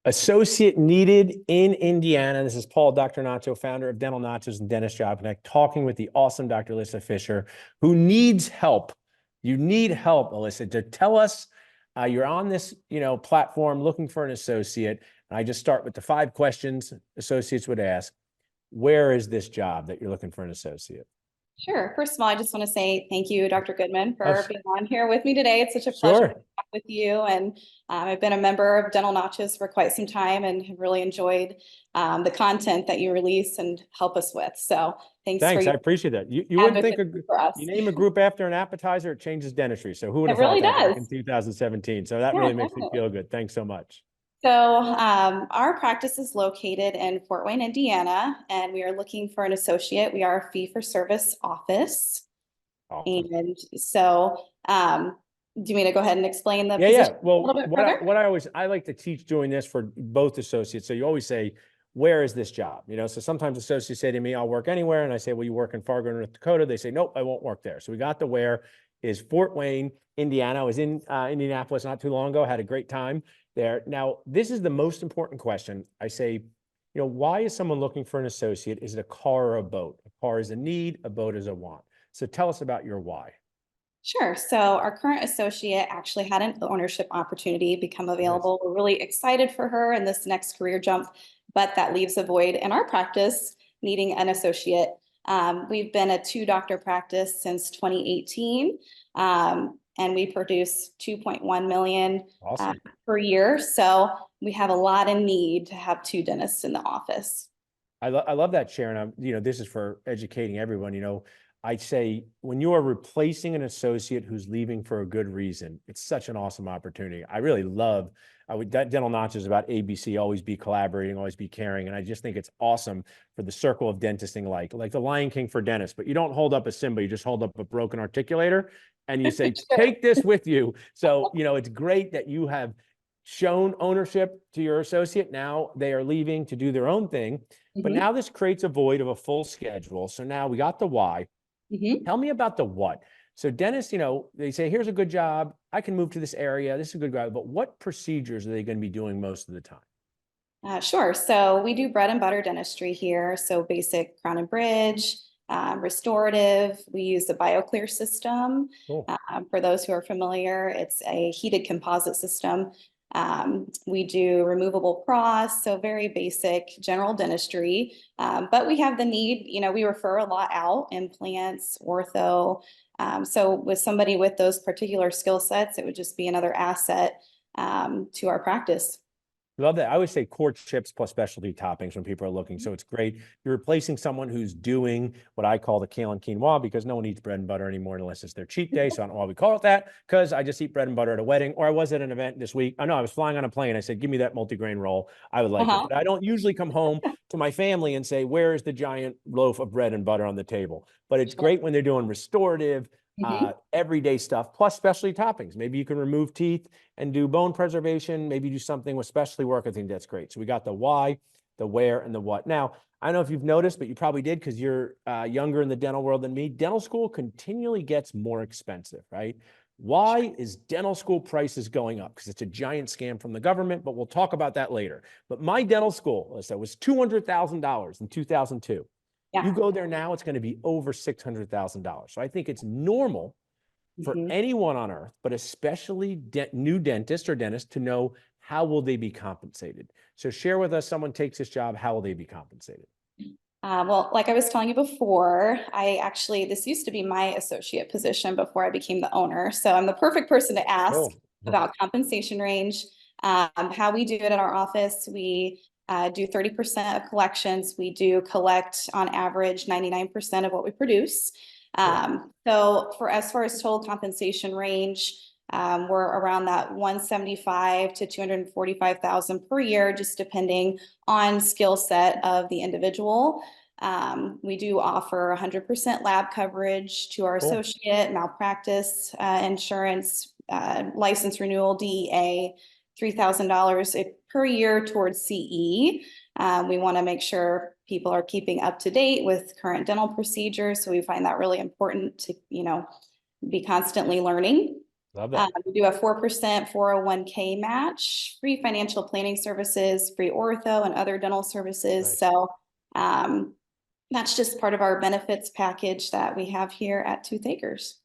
Associate needed in Indiana. This is Paul, Dr. Nacho, founder of Dental Nachos and Dentist Job Connect, talking with the awesome Dr. Alyssa Fisher, who needs help. You need help, Alyssa, to tell us you're on this, platform looking for an associate. And I just start with the 5 questions associates would ask. Where is this job that you're looking for an associate? Sure. First of all, I just want to say thank you, Dr. Goodman, Oh, for being on here with me today. It's such a pleasure to sure. talk with you. And I've been a member of Dental Nachos for quite some time and have really enjoyed the content that you release and help us with. So thanks for Thanks. I your appreciate that. You wouldn't think advocacy for us. you name a group after an appetizer, it changes dentistry. So who would It have thought really that back does. in 2017? So that Yeah, really makes me definitely. feel good. Thanks so much. So our practice is located in Fort Wayne, Indiana, and we are looking for an associate. We are a fee-for-service office. Awesome. And so, do you mean to go ahead and explain the Yeah, position yeah. a Well, little bit further? I like to teach doing this for both associates. So you always say, where is this job? So sometimes associates say to me, I'll work anywhere. And I say, well, you work in Fargo, North Dakota. They say, nope, I won't work there. So we got the where is Fort Wayne, Indiana. I was in Indianapolis not too long ago, had a great time there. Now, this is the most important question. I say, why is someone looking for an associate? Is it a car or a boat? A car is a need, a boat is a want. So tell us about your why. Sure. So our current associate actually had an ownership opportunity become Nice. available. We're really excited for her in this next career jump, but that leaves a void in our practice needing an associate. We've been a 2-doctor practice since 2018, and we produce 2.1 million Awesome. per year. So we have a lot of need to have 2 dentists in the office. I love that, Sharon. This is for educating everyone. I'd say when you are replacing an associate who's leaving for a good reason, it's such an awesome opportunity. I really love Dental Notch is about ABC, always be collaborating, always be caring. And I just think it's awesome for the circle of dentisting, like the Lion King for dentists, but you don't hold up a Simba, you just hold up a broken articulator and you say, Sure. take this with you. So, it's great that you have shown ownership to your associate. Now they are leaving to do their own thing. But Mhm. now this creates a void of a full schedule. So now we got the why. Mhm. Tell me about the what. So dentists, they say, here's a good job. I can move to this area. This is a good job. But what procedures are they going to be doing most of the time? Sure. So we do bread and butter dentistry here. So basic crown and bridge, restorative. We use the BioClear system. Cool. For those who are familiar, it's a heated composite system. We do removable cross, so very basic general dentistry. But we have the need, we refer a lot out, implants, ortho. So with somebody with those particular skill sets, it would just be another asset to our practice. Love that. I always say core chips plus specialty toppings when people are looking. So it's great. You're replacing someone who's doing what I call the kale and quinoa because no one eats bread and butter anymore unless it's their cheat day. So I don't know why we call it that because I just eat bread and butter at a wedding or I was at an event this week. I know I was flying on a plane. I said, give me that multigrain roll. I would like it. Uh-huh. But I don't usually come home to my family and say, where is the giant loaf of bread and butter on the table? But it's Sure. great when they're doing restorative, Mhm. everyday stuff, plus specialty toppings. Maybe you can remove teeth and do bone preservation, maybe do something with specialty work. I think that's great. So we got the why, the where, and the what. Now, I don't know if you've noticed, but you probably did because you're younger in the dental world than me. Dental school continually gets more expensive, right? Why is dental school prices going up? Because it's a giant scam from the government, but we'll talk about that later. But my dental school, Alyssa, was $200,000 in 2002. You Yeah. go there now, it's going to be over $600,000. So I think it's normal for Mhm. anyone on earth, but especially new dentists or dentists to know how will they be compensated. So share with us, someone takes this job, how will they be compensated? Well, like I was telling you before, this used to be my associate position before I became the owner. So I'm the perfect person to ask Oh, about compensation range. How we do it at our office, we do 30% of collections. We do collect on average 99% of what we produce. cool. So for as far as total compensation range, we're around that 175 to 245,000 per year, just depending on skill set of the individual. We do offer 100% lab coverage to our Cool. associate, malpractice insurance, license renewal, DEA, $3,000 per year towards CE. We want to make sure people are keeping up to date with current dental procedures. So we find that really important to, be constantly learning. Love that. We do a 4% 401k match, free financial planning services, free ortho and other dental services. Nice. So that's just part of our benefits package that we have here at Tooth Acres.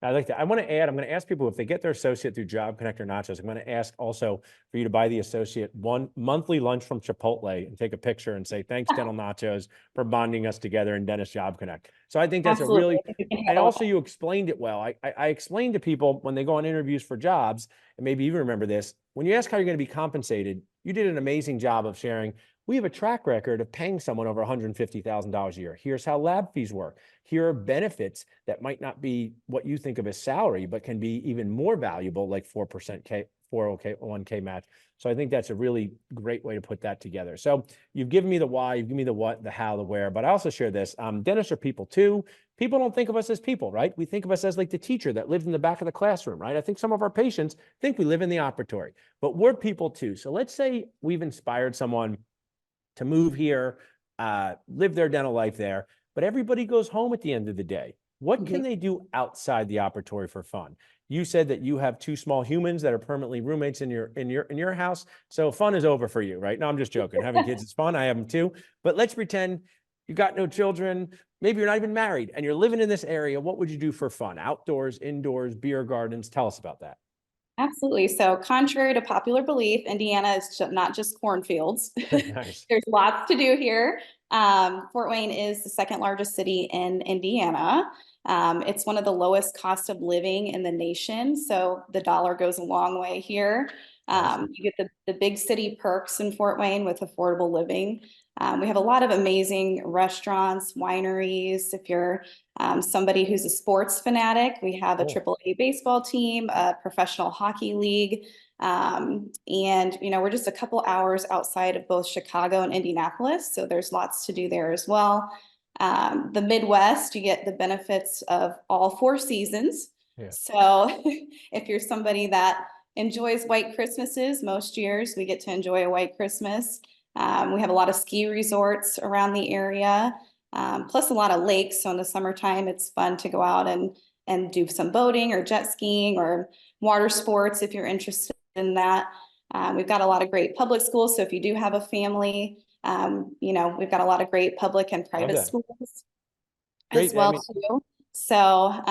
I like that. I want to add, I'm going to ask people if they get their associate through Job Connect or Nachos, I'm going to ask also for you to buy the associate one monthly lunch from Chipotle and take a picture and say, thanks, Dental Nachos, for bonding us together in Dentist Job Connect. So I think that's a Absolutely. really, I think we can and handle also that. you explained it well. I explained to people when they go on interviews for jobs, and maybe you remember this, when you ask how you're going to be compensated, you did an amazing job of sharing. We have a track record of paying someone over $150,000 a year. Here's how lab fees work. Here are benefits that might not be what you think of as salary, but can be even more valuable, like 4% 401k match. So I think that's a really great way to put that together. So you've given me the why, you've given me the what, the how, the where, but I also share this. Dentists are people too. People don't think of us as people, right? We think of us as like the teacher that lives in the back of the classroom, right? I think some of our patients think we live in the operatory, but we're people too. So let's say we've inspired someone to move here, live their dental life there, but everybody goes home at the end of the day. What can they do outside the operatory for fun? You said that you have two small humans that are permanently roommates in your house. So fun is over for you, right? No, I'm just joking. Having kids is fun. I have them too. But let's pretend you got no children. Maybe you're not even married and you're living in this area. What would you do for fun? Outdoors, indoors, beer gardens? Tell us about that. Absolutely. So contrary to popular belief, Indiana is not just cornfields. Nice. There's lots to do here. Fort Wayne is the second largest city in Indiana. It's one of the lowest cost of living in the nation. So the dollar goes a long way here. Awesome. You get the big city perks in Fort Wayne with affordable living. We have a lot of amazing restaurants, wineries. If you're somebody who's a sports fanatic, we have a Cool. AAA baseball team, a professional hockey league. And, we're just a couple hours outside of both Chicago and Indianapolis. So there's lots to do there as well. The Midwest, you get the benefits of all four seasons. Yeah. So if you're somebody that enjoys white Christmases, most years we get to enjoy a white Christmas. We have a lot of ski resorts around the area, plus a lot of lakes. So in the summertime, it's fun to go out and do some boating or jet skiing or water sports if you're interested in that. We've got a lot of great public schools. So if you do have a family, we've got a lot of great public and Love private that. schools as Great. I well mean, too. So,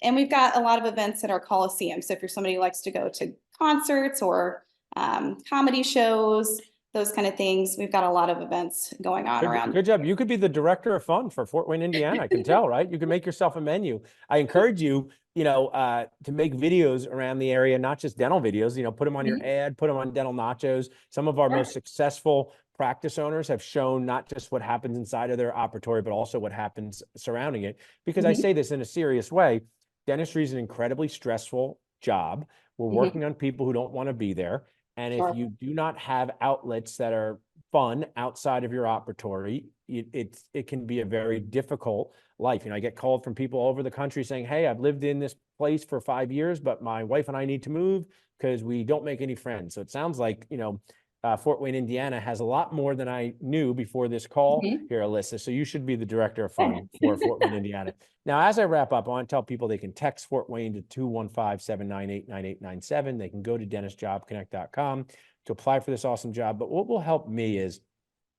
and we've got a lot of events at our Coliseum. So if you're somebody who likes to go to concerts or comedy shows, those kind of things, we've got a lot of events going on around. good job. You could be the director of fun for Fort Wayne, Indiana. I can tell, right? You can make yourself a menu. I encourage you, to make videos around the area, not just dental videos, put them on your ad, put them on Dental Nachos. Some of our most successful practice owners have shown not just what happens inside of their operatory, but also what happens surrounding it. Because I say this in a serious way, dentistry is an incredibly stressful job. We're working on people who don't want to be there. And if you do not have outlets that are fun outside of your operatory, it can be a very difficult life. I get called from people all over the country saying, hey, I've lived in this place for 5 years, but my wife and I need to move because we don't make any friends. So it sounds like, Fort Wayne, Indiana has a lot more than I knew before this call here, Alyssa. So you should be the director of fun for Fort Wayne, Indiana. Now, as I wrap up, I want to tell people they can text Fort Wayne to 215-798-9897. They can go to dentistjobconnect.com to apply for this awesome job. But what will help me is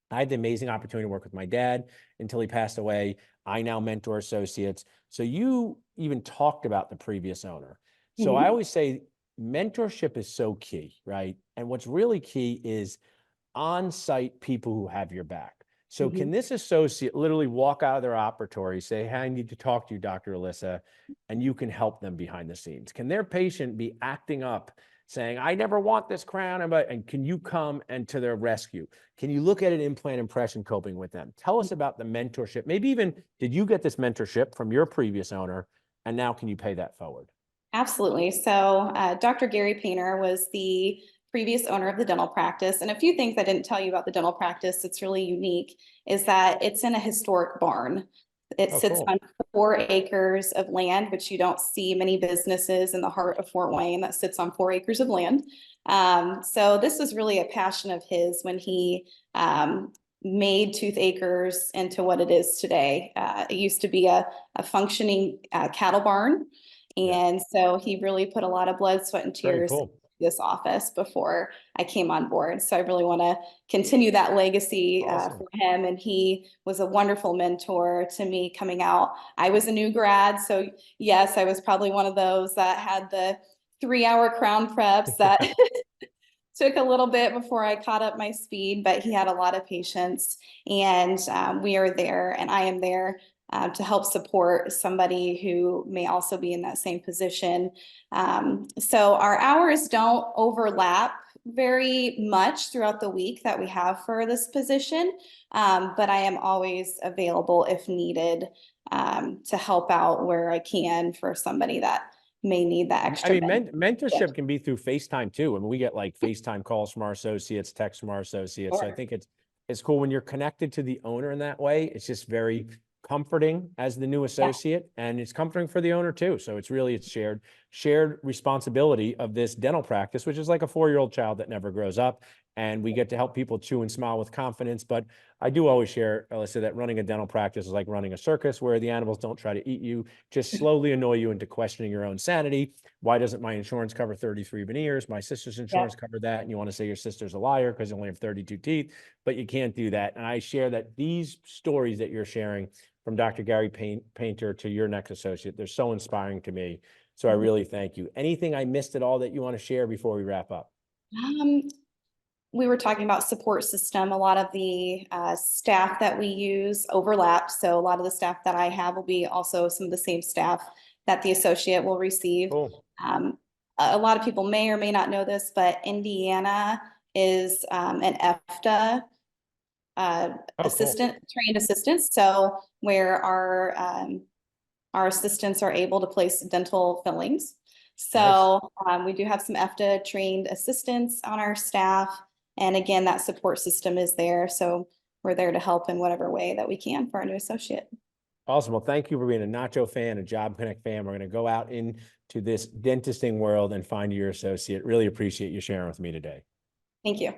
I had the amazing opportunity to work with my dad until he passed away. I now mentor associates. So you even talked about the previous owner. So I always say mentorship is so key, right? And what's really key is on-site people who have your back. So can this associate literally walk out of their operatory, say, hey, I need to talk to you, Dr. Alyssa, and you can help them behind the scenes? Can their patient be acting up, saying, I never want this crown, and can you come and to their rescue? Can you look at an implant impression coping with them? Tell us about the mentorship. Maybe even, did you get this mentorship from your previous owner, and now can you pay that forward? Absolutely. So Dr. Gary Painter was the previous owner of the dental practice. And a few things I didn't tell you about the dental practice that's really unique is that it's in a historic barn. It sits Cool. on 4 acres of land, which you don't see many businesses in the heart of Fort Wayne that sits on 4 acres of land. So this was really a passion of his when he made Tooth Acres into what it is today. It used to be a functioning cattle barn. Yeah. And so he really put a lot of blood, sweat, and Very tears in cool. this office before I came on board. So I really want to continue that legacy Awesome. for him. And he was a wonderful mentor to me coming out. I was a new grad. So yes, I was probably one of those that had the 3-hour crown preps that took a little bit before I caught up my speed, but he had a lot of patience. And we are there, and I am there to help support somebody who may also be in that same position. So our hours don't overlap very much throughout the week that we have for this position, but I am always available if needed to help out where I can for somebody that may need that I extra mean, benefit. mentorship can be through FaceTime too. I mean, we get like FaceTime calls from our associates, texts from our associates. So I Sure. think it's cool when you're connected to the owner in that way. It's just very comforting as the new Yeah. associate, and it's comforting for the owner too. So it's really, it's shared responsibility of this dental practice, which is like a 4-year-old child that never grows up. And we get to help people chew and smile with confidence. But I do always share, Alyssa, that running a dental practice is like running a circus where the animals don't try to eat you, just slowly annoy you into questioning your own sanity. Why doesn't my insurance cover 33 veneers? My sister's Yeah. insurance covered that. And you want to say your sister's a liar because you only have 32 teeth, but you can't do that. And I share that these stories that you're sharing from Dr. Gary Painter to your next associate, they're so inspiring to me. So I really thank you. Anything I missed at all that you want to share before we wrap up? Um, we were talking about support system. A lot of the staff that we use overlap. So a lot of the staff that I have will be also some of the same staff that the associate will receive. Cool. A lot of people may or may not know this, but Indiana is an EFTA Oh, cool. trained assistant. So where our assistants are able to place dental fillings. Nice. So we do have some EFTA trained assistants on our staff. And again, that support system is there. So we're there to help in whatever way that we can for our new associate. Awesome. Well, thank you for being a Nacho fan, a Job Connect fan. We're going to go out into this dentisting world and find your associate. Really appreciate you sharing with me today. Thank you.